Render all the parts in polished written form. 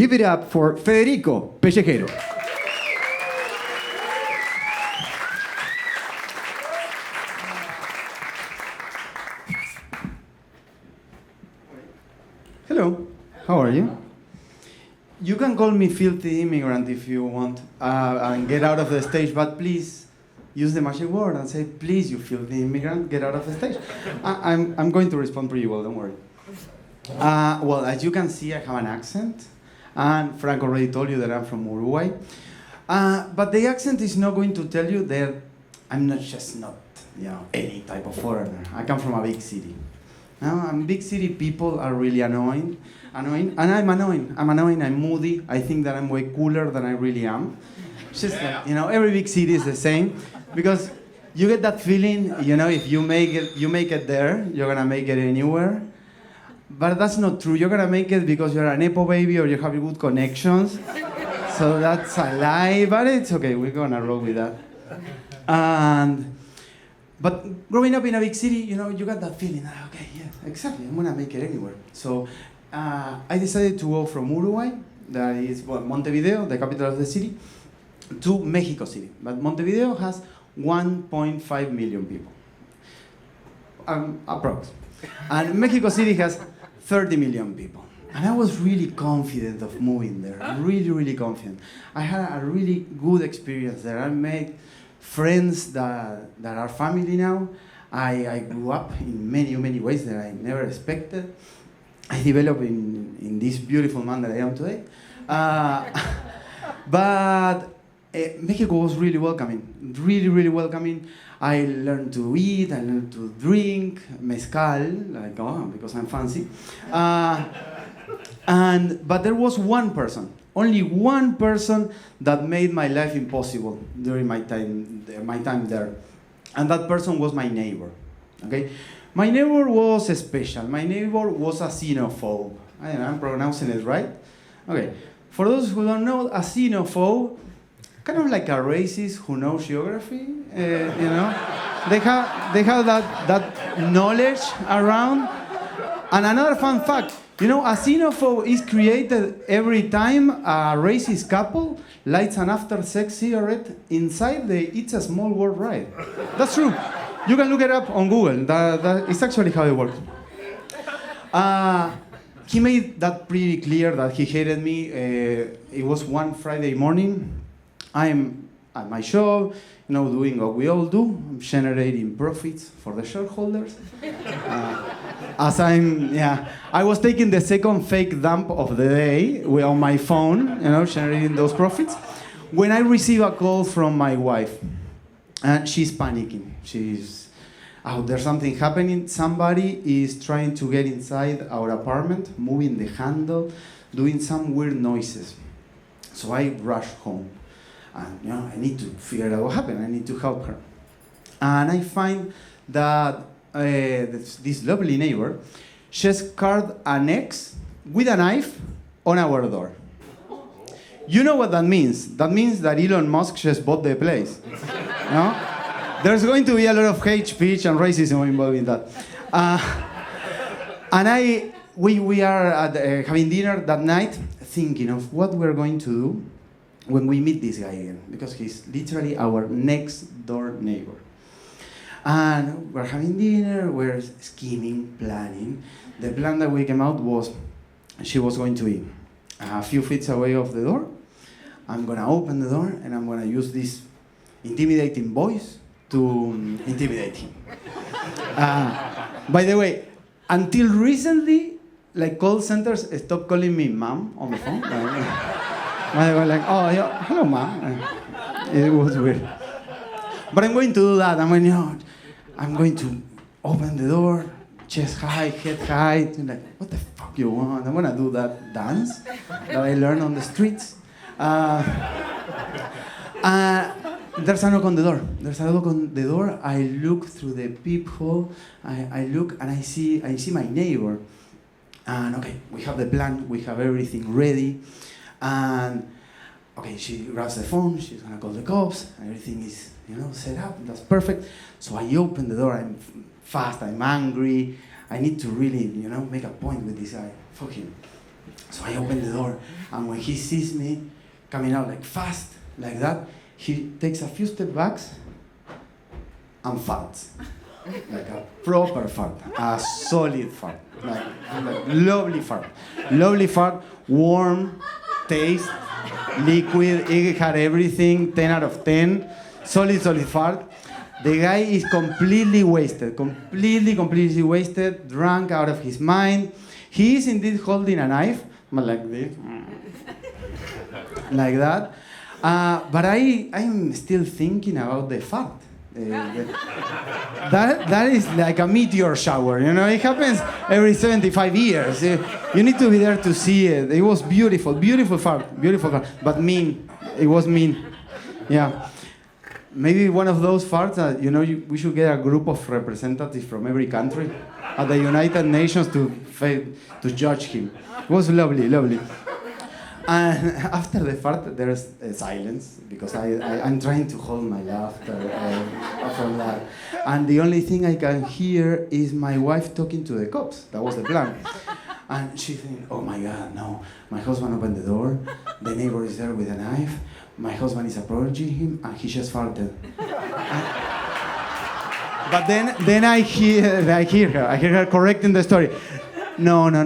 Give it up for Federico Pellejero. Hello, how are you? You can call me filthy immigrant if you want, and get out of the stage, but please use the magic word and say, please, you filthy immigrant, get out of the stage. I'm going to respond pretty well, don't worry. Well, as you can see, I have an accent, and Frank already told you that I'm from Uruguay. But the accent is not going to tell you that I'm not any type of foreigner. I come from a big city. And big city people are really annoying, and I'm annoying. I'm moody. I think that I'm way cooler than I really am. It's just that, every big city is the same, because you get that feeling, if you make it there, you're gonna make it anywhere. But that's not true. You're gonna make it because you're a Nepo baby or you have good connections. So that's a lie, but it's okay. We're gonna roll with that. But growing up in a big city, you got that feeling. Okay, yeah, exactly. I'm gonna make it anywhere. So I decided to go from Uruguay, that is Montevideo, the capital of the city, to Mexico City. But Montevideo has 1.5 million people, approx. And Mexico City has 30 million people. And I was really confident of moving there, really, really confident. I had a really good experience there. I made friends that are family now. I grew up in many, many ways that I never expected. I developed in this beautiful man that I am today. But Mexico was really welcoming, really, really welcoming. I learned to eat, I learned to drink mezcal, because I'm fancy. But there was one person, only one person that made my life impossible during my time there. And that person was my neighbor, okay? My neighbor was special. My neighbor was a xenophobe. I don't know, I'm pronouncing it right? Okay, for those who don't know, a xenophobe, kind of like a racist who knows geography, They have that knowledge around. And another fun fact, a xenophobe is created every time a racist couple lights an after-sex cigarette inside the It's a Small World ride. That's true. You can look it up on Google. That is actually how it works. He made that pretty clear that he hated me. It was one Friday morning. I'm at my shop, doing what we all do, generating profits for the shareholders. I was taking the second fake dump of the day on my phone, generating those profits, when I receive a call from my wife. And she's panicking. There's something happening. Somebody is trying to get inside our apartment, moving the handle, doing some weird noises. So I rush home. And I need to figure out what happened. I need to help her. And I find that this lovely neighbor just carved an X with a knife on our door. You know what that means? That means that Elon Musk just bought the place. There's going to be a lot of hate speech and racism involved in that. And we are having dinner that night, thinking of what we're going to do when we meet this guy again, because he's literally our next door neighbor. And we're having dinner, we're scheming, planning. The plan that we came out was, she was going to be a few feet away off the door. I'm gonna open the door and I'm gonna use this intimidating voice to intimidate him. By the way, until recently, call centers stopped calling me mom on the phone. They were like, oh, yeah, hello, mom. It was weird. But I'm going to do that. I'm going to open the door, chest high, head high. What the fuck you want? I'm going to do that dance that I learned on the streets. There's a knock on the door. I look through the peephole. I look and I see my neighbor. And okay, we have the plan. We have everything ready. And okay, she grabs the phone, she's gonna call the cops, and everything is, set up, that's perfect. So I open the door, I'm fast, I'm angry, I need to really, make a point with this guy, fuck him. So I open the door, and when he sees me coming out like fast, like that, he takes a few steps back and farts. Like a proper fart, a solid fart, like lovely fart. Lovely fart, warm, taste, liquid, it had everything, 10 out of 10, solid fart. The guy is completely wasted, completely wasted, drunk out of his mind. He is indeed holding a knife, but like this, like that. But I'm still thinking about the fart. That is like a meteor shower, you know, it happens every 75 years. You need to be there to see it. It was beautiful fart, but mean. It was mean, yeah. Maybe one of those farts that, you know, we should get a group of representatives from every country at the United Nations to judge him. It was lovely. And after the fart, there's silence, because I'm trying to hold my laughter from that. And the only thing I can hear is my wife talking to the cops. That was the plan. And she thinking, oh my God, no. My husband opened the door, the neighbor is there with a knife, my husband is approaching him, and he just farted. But then I hear her correcting the story. No, not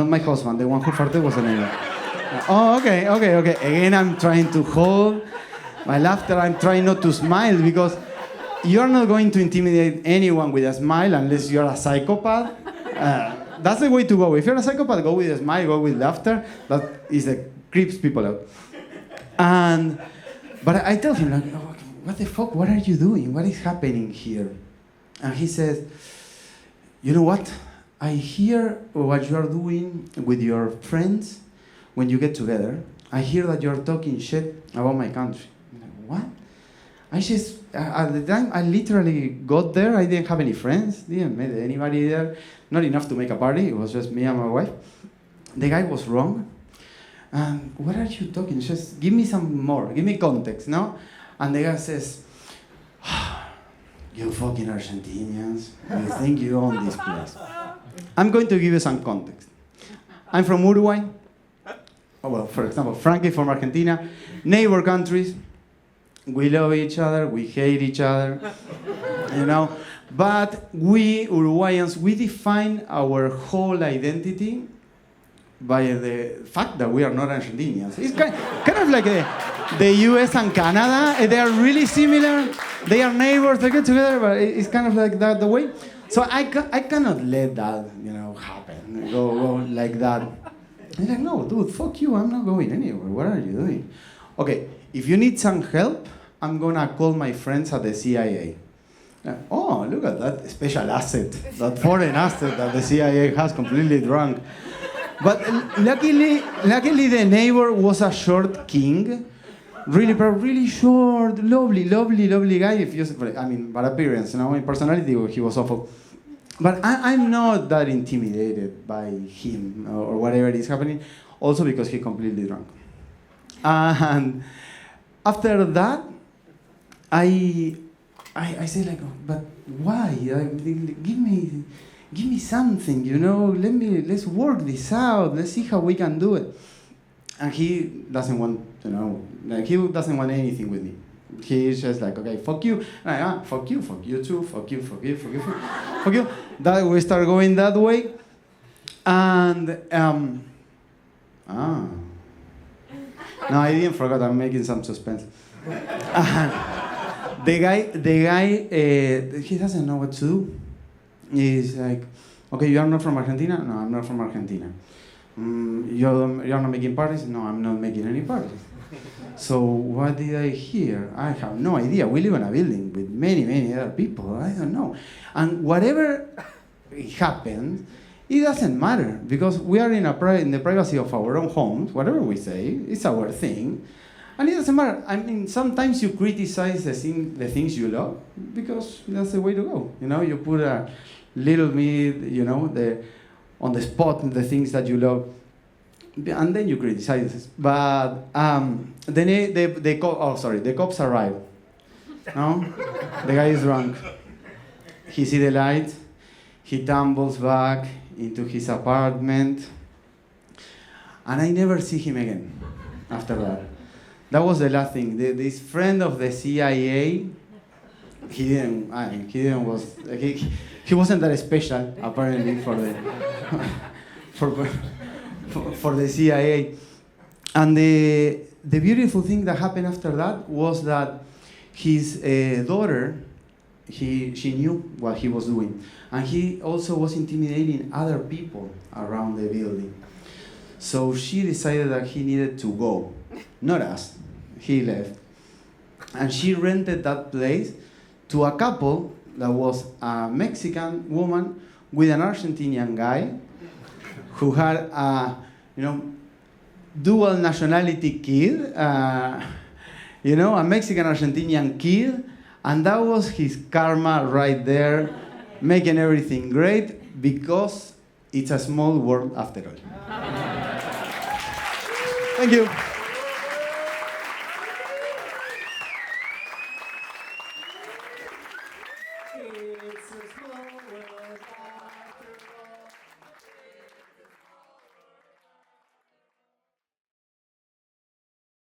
my husband. The one who farted was the neighbor. Oh, okay. Again, I'm trying to hold my laughter. I'm trying not to smile, because you're not going to intimidate anyone with a smile unless you're a psychopath. That's the way to go. If you're a psychopath, go with a smile, go with laughter. That is that creeps people out. But I tell him, like, oh, what the fuck? What are you doing? What is happening here? And he says, you know what? I hear what you are doing with your friends when you get together. I hear that you're talking shit about my country. I'm like, what? I just, at the time I literally got there, I didn't have any friends, didn't meet anybody there, not enough to make a party, it was just me and my wife. The guy was wrong. What are you talking? Just give me some more, give me context, no? And the guy says, you fucking Argentinians, you think you own this place. I'm going to give you some context. I'm from Uruguay. Oh, well, for example, Frankie from Argentina, neighbor countries. We love each other, we hate each other, you know. But we Uruguayans, we define our whole identity by the fact that we are not Argentinians. It's kind of like the US and Canada. They are really similar. They are neighbors, they get together, but it's kind of like that the way. So I cannot let that, you know, happen, go like that. I'm like, no, dude, fuck you, I'm not going anywhere. What are you doing? Okay, if you need some help, I'm gonna call my friends at the CIA. Oh, look at that special asset, that foreign asset that the CIA has completely drunk. But luckily the neighbor was a short king, really short, lovely guy. But appearance, you know, in personality, he was awful. But I'm not that intimidated by him or whatever is happening, also because he's completely drunk. And after that, I said, like, but why? Give me something, you know. Let's work this out. Let's see how we can do it. And he doesn't want, you know, like, he doesn't want anything with me. He's just like, okay, fuck you. And fuck you too, fuck you. That we start going that way. And no, I didn't forget. I'm making some suspense. The guy, he doesn't know what to do. He's like, okay, you are not from Argentina? No, I'm not from Argentina. You're not making parties? No, I'm not making any parties. So what did I hear? I have no idea. We live in a building with many other people. I don't know. And whatever happens, it doesn't matter, because we are in the privacy of our own homes. Whatever we say, it's our thing. And it doesn't matter. I mean, sometimes you criticize the things you love, because that's the way to go. You know, you put a little bit, you know, on the spot, the things that you love, and then you criticize. But the cops arrive. No, the guy is drunk. He sees the light. He tumbles back into his apartment. And I never see him again after that. That was the last thing. This friend of the CIA, he wasn't that special apparently for the for the CIA. And the beautiful thing that happened after that was that his daughter, she knew what he was doing, and he also was intimidating other people around the building. So she decided that he needed to go, not us. He left, and she rented that place to a couple that was a Mexican woman with an Argentinian guy who had a, dual nationality kid, a Mexican Argentinian kid, and that was his karma right there, making everything great because it's a small world after all. Thank you. It's a small world